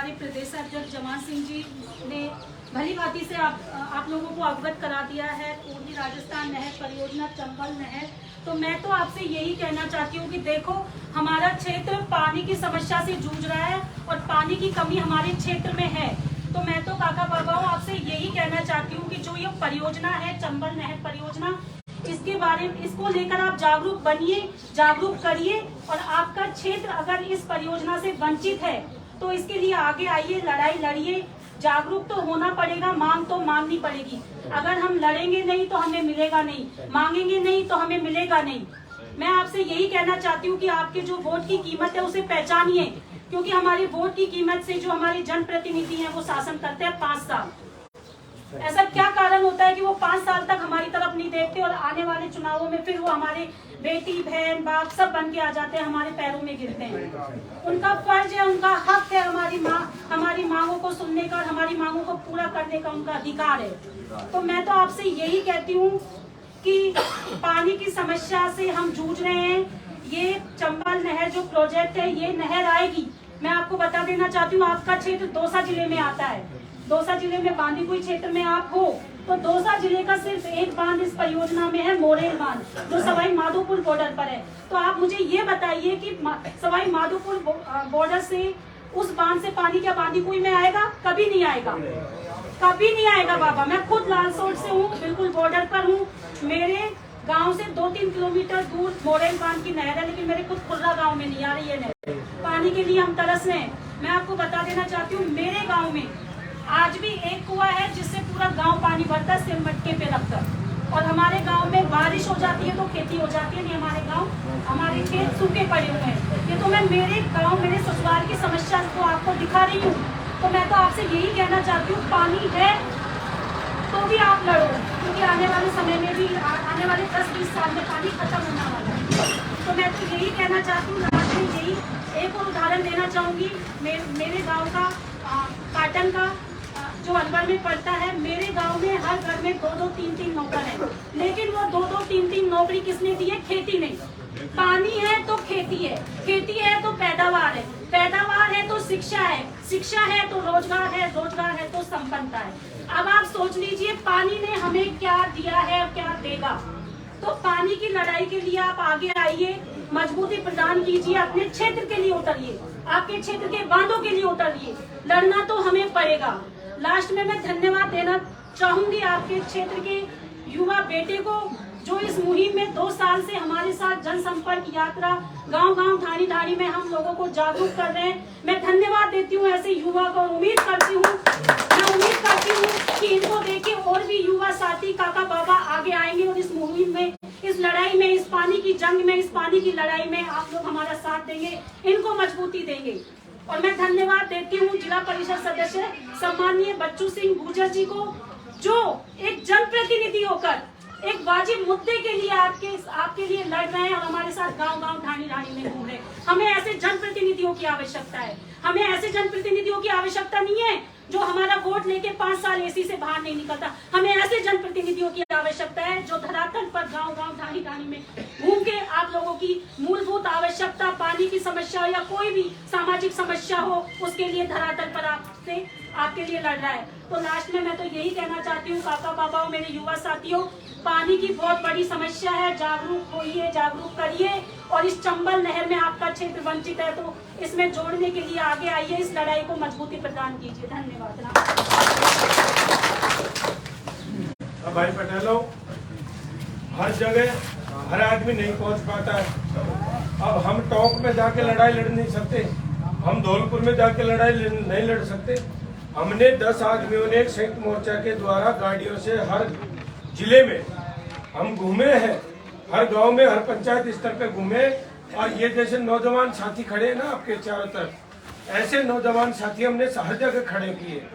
हमारे प्रदेश अध्यक्ष जमान सिंह जी ने भली भांति से आप लोगों को अवगत करा दिया है पूर्वी राजस्थान नहर परियोजना चंबल नहर। तो मैं तो आपसे यही कहना चाहती हूँ कि देखो हमारा क्षेत्र पानी की समस्या से जूझ रहा है और पानी की कमी हमारे क्षेत्र में है। तो मैं तो काका बाबाओं आपसे यही कहना चाहती हूँ कि जो ये परियोजना है चंबल नहर परियोजना, इसके बारे में इसको लेकर आप जागरूक बनिए, जागरूक करिए और आपका क्षेत्र अगर इस परियोजना से वंचित है तो इसके लिए आगे आइए, लड़ाई लड़िए। जागरूक तो होना पड़ेगा, मांग तो मांगनी पड़ेगी। अगर हम लड़ेंगे नहीं तो हमें मिलेगा नहीं, मांगेंगे नहीं तो हमें मिलेगा नहीं। मैं आपसे यही कहना चाहती हूँ कि आपके जो वोट की कीमत है उसे पहचानिए, क्योंकि हमारे वोट की कीमत से जो हमारे जनप्रतिनिधि हैं वो शासन करते हैं 5 साल। ऐसा क्या कारण होता है कि वो 5 साल तक हमारी तरफ नहीं देखते और आने वाले चुनावों में फिर वो हमारे बेटी बहन बाप सब बन के आ जाते हैं, हमारे पैरों में गिरते हैं। उनका फर्ज है, उनका हक है हमारी मांगों को सुनने का और हमारी मांगों को पूरा करने का उनका अधिकार है। तो मैं तो आपसे यही कहती हूँ कि पानी की समस्या से हम जूझ रहे हैं। ये चंबल नहर जो प्रोजेक्ट है, ये नहर आएगी। मैं आपको बता देना चाहती हूँ, आपका क्षेत्र दौसा जिले में आता है। दौसा जिले में बांदीकुई क्षेत्र में आप हो तो दौसा जिले का सिर्फ एक बांध इस परियोजना में है, मोरेल बांध, जो सवाई माधोपुर बॉर्डर पर है। तो आप मुझे ये बताइए कि सवाई माधोपुर बॉर्डर से उस बांध से पानी क्या बांदीकुई में आएगा? कभी नहीं आएगा, कभी नहीं आएगा बाबा। मैं खुद लालसोट से हूँ, बिल्कुल बॉर्डर पर हूँ। मेरे गांव से 2-3 किलोमीटर दूर मोरेल बांध की नहर है, लेकिन मेरे खुद खुर्रा गांव में नहीं आ रही है नहर। पानी के लिए हम तरस रहे हैं। मैं आपको बता देना चाहती हूँ, मेरे गाँव में आज भी एक कुआं है जिससे पूरा गांव पानी भरता है सिर मटके पे रखकर। और हमारे गांव में बारिश हो जाती है तो खेती हो जाती है, नहीं हमारे खेत सूखे पड़े हुए हैं। ये तो मैं मेरे गांव मेरे ससुराल की समस्या को आपको दिखा रही हूँ। तो मैं तो आपसे यही कहना चाहती हूँ, पानी है तो भी आप लड़ो, क्योंकि आने वाले समय में भी आने वाले 10-20 साल में पानी खत्म होने वाला है। तो मैं तो यही कहना चाहती हूँ, लास्ट में यही एक और उदाहरण देना चाहूंगी। मेरे गाँव का काटन का जो अलवर में पड़ता है, मेरे गांव में हर घर में 2-2, 3-3 नौकर है। लेकिन वो 2-2, 3-3 नौकरी किसने दी है? खेती नहीं। पानी है तो खेती है, खेती है तो पैदावार है, पैदावार है तो शिक्षा है, शिक्षा है तो रोजगार है, रोजगार है तो संपन्नता है। अब आप सोच लीजिए पानी ने हमें क्या दिया है और क्या देगा। तो पानी की लड़ाई के लिए आप आगे आइए, मजबूती प्रदान कीजिए, अपने क्षेत्र के लिए उतरिए, आपके क्षेत्र के बांधों के लिए उतरिए। लड़ना तो हमें पड़ेगा। लास्ट में मैं धन्यवाद देना चाहूंगी आपके क्षेत्र के युवा बेटे को, जो इस मुहिम में 2 साल से हमारे साथ जनसंपर्क यात्रा गांव-गांव ढाणी-ढाणी में हम लोगों को जागरूक कर रहे हैं। मैं धन्यवाद देती हूँ ऐसे युवा को। उम्मीद करती हूँ कि इनको देखे और भी युवा साथी काका बाबा आगे आएंगे और इस मुहिम में, इस लड़ाई में, इस पानी की जंग में, इस पानी की लड़ाई में आप लोग हमारा साथ देंगे, इनको मजबूती देंगे। और मैं धन्यवाद देती हूँ जिला परिषद सदस्य सम्माननीय बच्चू सिंह गुर्जर जी को, जो एक जनप्रतिनिधि होकर एक वाजिब मुद्दे के लिए आपके लिए लड़ रहे हैं और हमारे साथ गांव-गांव ढाणी-ढाणी में घूम रहे हैं। हमें ऐसे जनप्रतिनिधियों की आवश्यकता है। हमें ऐसे जनप्रतिनिधियों की आवश्यकता नहीं है जो हमारा वोट लेके 5 साल एसी से बाहर नहीं निकलता। हमें ऐसे जनप्रतिनिधियों की आवश्यकता है जो धरातल पर गांव-गांव ढाणी-ढाणी में घूम के आप लोगों की मूलभूत आवश्यकता, पानी की समस्या या कोई भी सामाजिक समस्या हो, उसके लिए धरातल पर आपके लिए लड़ रहा है। तो लास्ट में मैं तो यही कहना चाहती हूँ, काका बाबाओं, मेरे युवा साथियों, पानी की बहुत बड़ी समस्या है। जागरूक होइए, जागरूक करिए और इस चंबल नहर में आपका क्षेत्र वंचित है तो इसमें जोड़ने के लिए आगे आइए, इस लड़ाई को मजबूती प्रदान कीजिए। धन्यवाद। भाई पटेलो, हर जगह हर आदमी नहीं पहुंच पाता है। अब हम टोंक में जाके लड़ाई लड़ नहीं सकते, हम धौलपुर में जाके लड़ाई नहीं लड़ सकते। हमने 10 आदमियों ने एक संयुक्त मोर्चा के द्वारा गाड़ियों से हर जिले में हम घूमे हैं, हर गांव में, हर पंचायत स्तर पे घूमे। और ये जैसे नौजवान साथी खड़े हैं ना आपके चारों तरफ, ऐसे नौजवान साथी हमने हर जगह खड़े किए।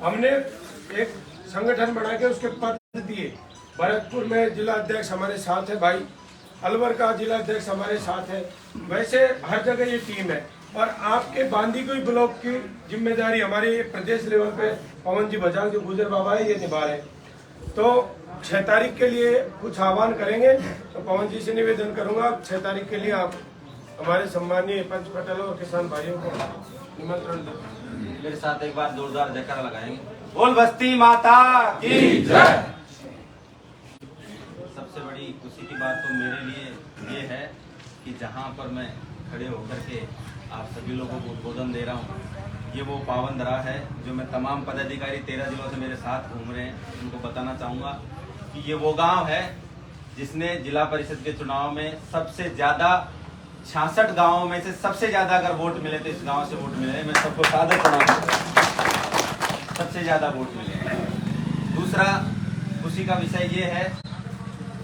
हमने एक संगठन बना के उसके पद दिए। भरतपुर में जिला अध्यक्ष हमारे साथ है भाई, अलवर का जिला अध्यक्ष हमारे साथ है। वैसे हर जगह ये टीम है। और आपके बांदीकुई ब्लॉक की जिम्मेदारी हमारे प्रदेश लेवल पे पवन जी बजांग जो गुजर बाबा है ये निभा रहे। तो 6 तारीख के लिए कुछ आह्वान करेंगे, तो पवन जी से निवेदन करूंगा 6 तारीख के लिए आप हमारे सम्मानीय पंच पटेलों और किसान भाइयों को निमंत्रण दें। मेरे साथ एक बार जोरदार जयकारा लगाएंगे। बोल बस्ती माता की जय। सबसे बड़ी खुशी की बात तो मेरे लिए ये है कि जहाँ पर मैं खड़े होकर के आप सभी लोगों को उद्बोधन दे रहा हूँ, ये वो पावन दरा है जो मैं तमाम पदाधिकारी 13 जिलों से मेरे साथ घूम रहे हैं उनको बताना चाहूँगा कि ये वो गांव है जिसने जिला परिषद के चुनाव में सबसे ज़्यादा 66 गांवों में से सबसे ज़्यादा अगर वोट मिले तो इस गांव से वोट मिले। मैं सबको सादर प्रणाम करता हूं, सबसे ज़्यादा वोट मिले। दूसरा खुशी का विषय ये है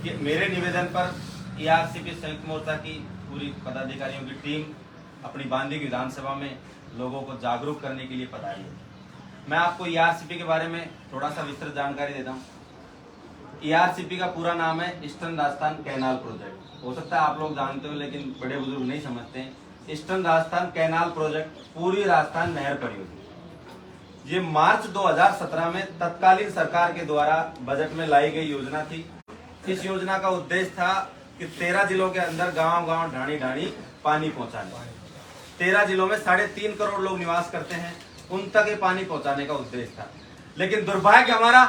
कि मेरे निवेदन पर ERCP संयुक्त मोर्चा की पूरी पदाधिकारियों की टीम अपनी बांदी विधानसभा में लोगों को जागरूक करने के लिए पधारी है। मैं आपको ERCP के बारे में थोड़ा सा विस्तृत जानकारी देता हूँ। ERCP का पूरा नाम है ईस्टर्न राजस्थान कैनाल प्रोजेक्ट। हो सकता है आप लोग जानते हो लेकिन बड़े बुजुर्ग नहीं समझते हैं। ईस्टर्न राजस्थान कैनाल प्रोजेक्ट पूरी राजस्थान नहर परियोजना, ये मार्च 2017 में तत्कालीन सरकार के द्वारा बजट में लाई गई योजना थी। इस योजना का उद्देश्य था कि 13 जिलों के अंदर गांव-गांव ढाणी-ढाणी पानी पहुंचाने। 13 जिलों में 3.5 करोड़ लोग निवास करते हैं, उन तक ये पानी पहुंचाने का उद्देश्य था। लेकिन दुर्भाग्य हमारा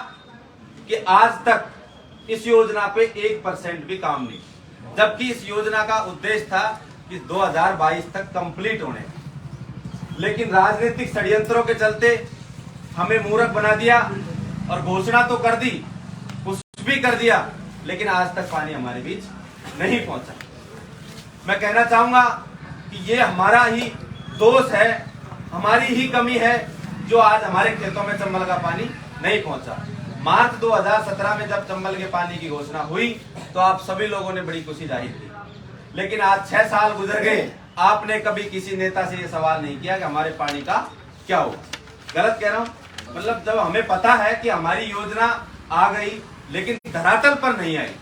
कि आज तक इस योजना पे 1% भी काम नहीं, जबकि इस योजना का उद्देश्य था कि 2022 तक कंप्लीट होने। लेकिन राजनीतिक षड्यंत्रों के चलते हमें मूर्ख बना दिया और घोषणा तो कर दी, कुछ भी कर दिया, लेकिन आज तक पानी हमारे बीच नहीं पहुंचा। मैं कहना चाहूंगा कि ये हमारा ही दोष है, हमारी ही कमी है जो आज हमारे खेतों में चंबल का पानी नहीं पहुंचा। मार्च 2017 में जब चंबल के पानी की घोषणा हुई तो आप सभी लोगों ने बड़ी खुशी जाहिर की, लेकिन आज 6 साल गुजर गए, आपने कभी किसी नेता से ये सवाल नहीं किया कि हमारे पानी का क्या होगा। गलत कह रहा हूं? मतलब जब हमें पता है कि हमारी योजना आ गई लेकिन धरातल पर नहीं आई,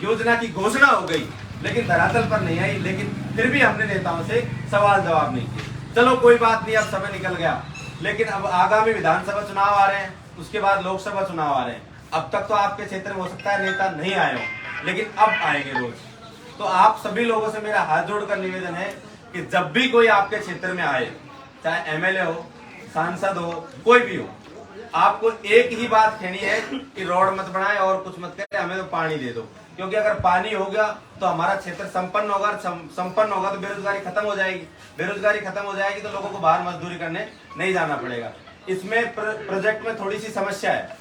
योजना की घोषणा हो गई लेकिन धरातल पर नहीं आई, लेकिन फिर भी हमने नेताओं से सवाल जवाब नहीं किए। चलो कोई बात नहीं, अब समय निकल गया, लेकिन अब आगामी विधानसभा चुनाव आ रहे हैं, उसके बाद लोकसभा चुनाव आ रहे हैं। अब तक तो आपके क्षेत्र में हो सकता है नेता नहीं आए हो, लेकिन अब आएंगे रोज। तो आप सभी लोगों से मेरा हाथ जोड़कर निवेदन है कि जब भी कोई आपके क्षेत्र में आए, चाहे MLA हो, सांसद हो, कोई भी हो, आपको एक ही बात कहनी है कि रोड मत बनाए और कुछ मत करे, हमें तो पानी दे दो। क्योंकि अगर पानी हो गया तो हमारा क्षेत्र संपन्न होगा, संपन्न होगा तो बेरोजगारी खत्म हो जाएगी, बेरोजगारी खत्म हो जाएगी तो लोगों को बाहर मजदूरी करने नहीं जाना पड़ेगा। इसमें प्रोजेक्ट में थोड़ी सी समस्या है।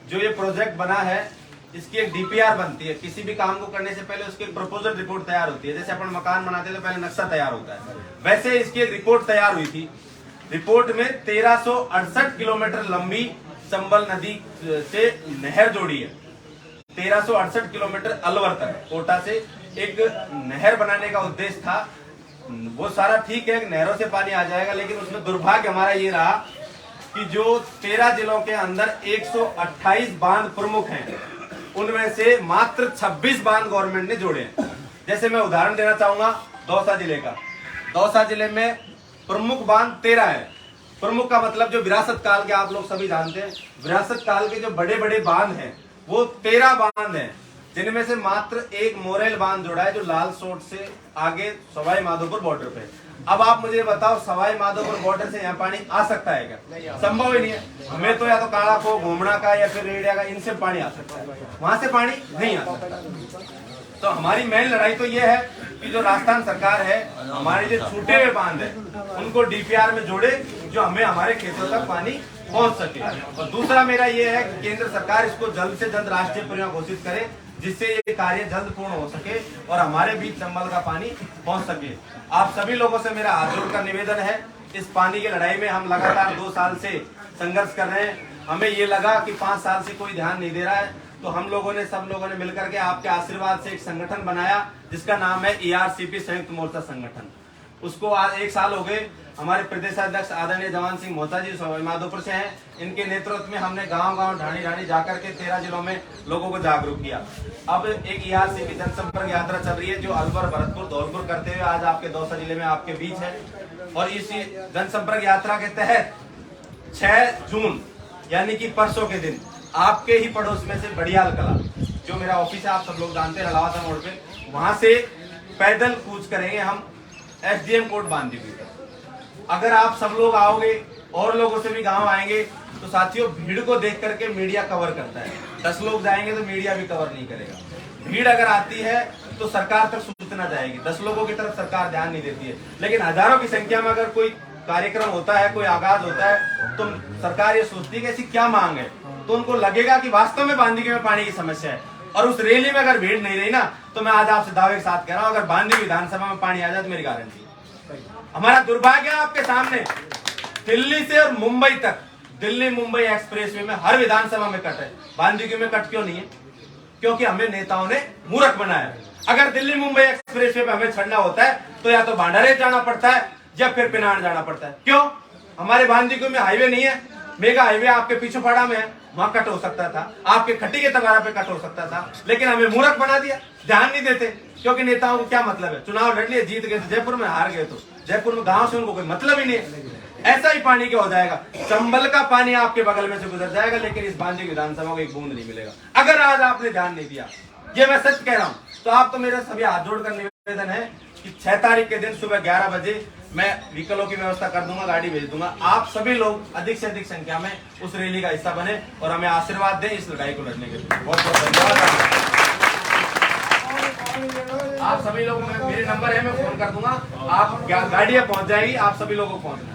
जो ये प्रोजेक्ट बना है इसकी एक DPR बनती है। किसी भी काम को करने से पहले उसकी एक प्रपोजल रिपोर्ट तैयार होती है। जैसे अपन मकान बनाते हैं तो पहले नक्शा तैयार होता है, वैसे इसकी एक रिपोर्ट तैयार हुई थी। रिपोर्ट में 1368 किलोमीटर लंबी चंबल नदी से नहर जोड़ी है। 1368 किलोमीटर अलवर तक कोटा से एक नहर बनाने का उद्देश्य था। वो सारा ठीक है, नहरों से पानी आ जाएगा, लेकिन उसमें दुर्भाग्य हमारा ये रहा कि जो 13 जिलों के अंदर 128 बांध प्रमुख हैं, उनमें से मात्र 26 बांध गवर्नमेंट ने जोड़े हैं। जैसे मैं उदाहरण देना चाहूंगा दौसा जिले का। दौसा जिले में प्रमुख बांध 13 है। प्रमुख का मतलब जो विरासत काल के, आप लोग सभी जानते हैं, विरासत काल के जो बड़े बड़े बांध हैं वो 13 बांध हैं, जिनमें से मात्र एक मोरेल बांध जोड़ा है जो लाल सोट से आगे सवाई माधोपुर बॉर्डर पे। अब आप मुझे बताओ, सवाई माधोपुर बॉर्डर से यहाँ पानी आ सकता है क्या? संभव ही नहीं है। हमें तो या तो काड़ा को, घूमना का या फिर रेडिया का, इनसे पानी आ सकता है, वहां से पानी नहीं आ सकता। तो हमारी मेन लड़ाई तो ये है कि जो राजस्थान सरकार है, हमारे जो छूटे हुए बांध है उनको DPR में जोड़े, जो हमें हमारे खेतों तक पानी पहुंच सके। और दूसरा मेरा ये है कि केंद्र सरकार इसको जल्द से जल्द राष्ट्रीय परियोजना घोषित करे, जिससे ये कार्य जल्द पूर्ण हो सके और हमारे बीच चंबल का पानी पहुंच सके। आप सभी लोगों से मेरा हाथ जोड़कर निवेदन है, इस पानी की लड़ाई में हम लगातार 2 साल से संघर्ष कर रहे हैं। हमें ये लगा कि 5 साल से कोई ध्यान नहीं दे रहा है, तो हम लोगों ने, सब लोगों ने मिलकर के आपके आशीर्वाद से एक संगठन बनाया जिसका नाम है ERCP संयुक्त मोर्चा संगठन। उसको आज 1 साल हो गए। हमारे प्रदेशाध्यक्ष आदरणीय जवान सिंह मोहता जी सवाई माधोपुर से हैं, इनके नेतृत्व में हमने गांव-गांव, ढाणी-ढाणी जाकर के 13 जिलों में लोगों को जागरूक किया। अब एक ERCP जनसंपर्क यात्रा चल रही है जो अलवर, भरतपुर, धौलपुर करते हुए आज आपके दौसा जिले में आपके बीच है। और इस जनसंपर्क यात्रा के तहत 6 जून यानी कि परसों के दिन आपके ही पड़ोस में से बड़ियाल कला, जो मेरा ऑफिस है, आप सब लोग जानते हैं, हलावासा मोड़ पे, वहां से पैदल कूच करेंगे हम SDM कोट बांधी हुई। अगर आप सब लोग आओगे और लोगों से भी गांव आएंगे। तो साथियों, भीड़ को देख करके मीडिया कवर करता है। 10 लोग जाएंगे तो मीडिया भी कवर नहीं करेगा। भीड़ अगर आती है तो सरकार तक सूचना जाएगी। 10 लोगों की तरफ सरकार ध्यान नहीं देती है, लेकिन हजारों की संख्या में अगर कोई कार्यक्रम होता है, कोई आगाज होता है, तो सरकार ये सोचती है कि ऐसी क्या मांग है, तो उनको लगेगा कि वास्तव में बांदीकुई में पानी की समस्या है। और उस रैली में अगर भीड़ नहीं रही ना, तो मैं आज आपसे दावे के साथ कह रहा हूं, अगर बांदीकुई विधानसभा में पानी आ जाए तो मेरी गारंटी है। हमारा दुर्भाग्य है आपके सामने, दिल्ली से और मुंबई तक, दिल्ली मुंबई एक्सप्रेसवे में हर विधानसभा में कट है, बांदीकुई में कट क्यों नहीं है? क्योंकि हमें नेताओं ने मूर्ख बनाया। अगर दिल्ली मुंबई एक्सप्रेसवे पे हमें चढ़ना होता है तो या तो भांडारे जाना पड़ता है या फिर पिनाड़ जाना पड़ता है। क्यों? हमारे बांदीकुई में हाईवे नहीं है, मेगा हाईवे आपके पीछे पड़ा में है, वहां कट हो सकता था, आपके खट्टी के तगारा पे कट हो सकता था, लेकिन हमें मूर्ख बना दिया, ध्यान नहीं देते। क्योंकि नेताओं को क्या मतलब है, चुनाव लड़ लिए, जीत गए तो जयपुर में, हार गए तो जयपुर में, गांव से उनको कोई मतलब ही नहीं है। ऐसा ही पानी क्या हो जाएगा, चंबल का पानी आपके बगल में से गुजर जाएगा, लेकिन इस बांदीकुई विधानसभा को एक बूंद नहीं मिलेगा। अगर आज आपने ध्यान नहीं दिया, ये मैं सच कह रहा हूं, तो आप तो मेरे सभी हाथ जोड़कर निवेदन है कि 6 तारीख के दिन सुबह 11 बजे मैं व्हीकलों की व्यवस्था कर दूंगा, गाड़ी भेज दूंगा। आप सभी लोग अधिक से अधिक संख्या में उस रैली का हिस्सा बने और हमें आशीर्वाद दें इस लड़ाई को लड़ने के लिए। बहुत बहुत धन्यवाद। आप सभी लोग, मेरे नंबर है, मैं फोन कर दूंगा, आप गाड़ी पहुंच जाएगी, आप सभी लोगों को पहुंचना है।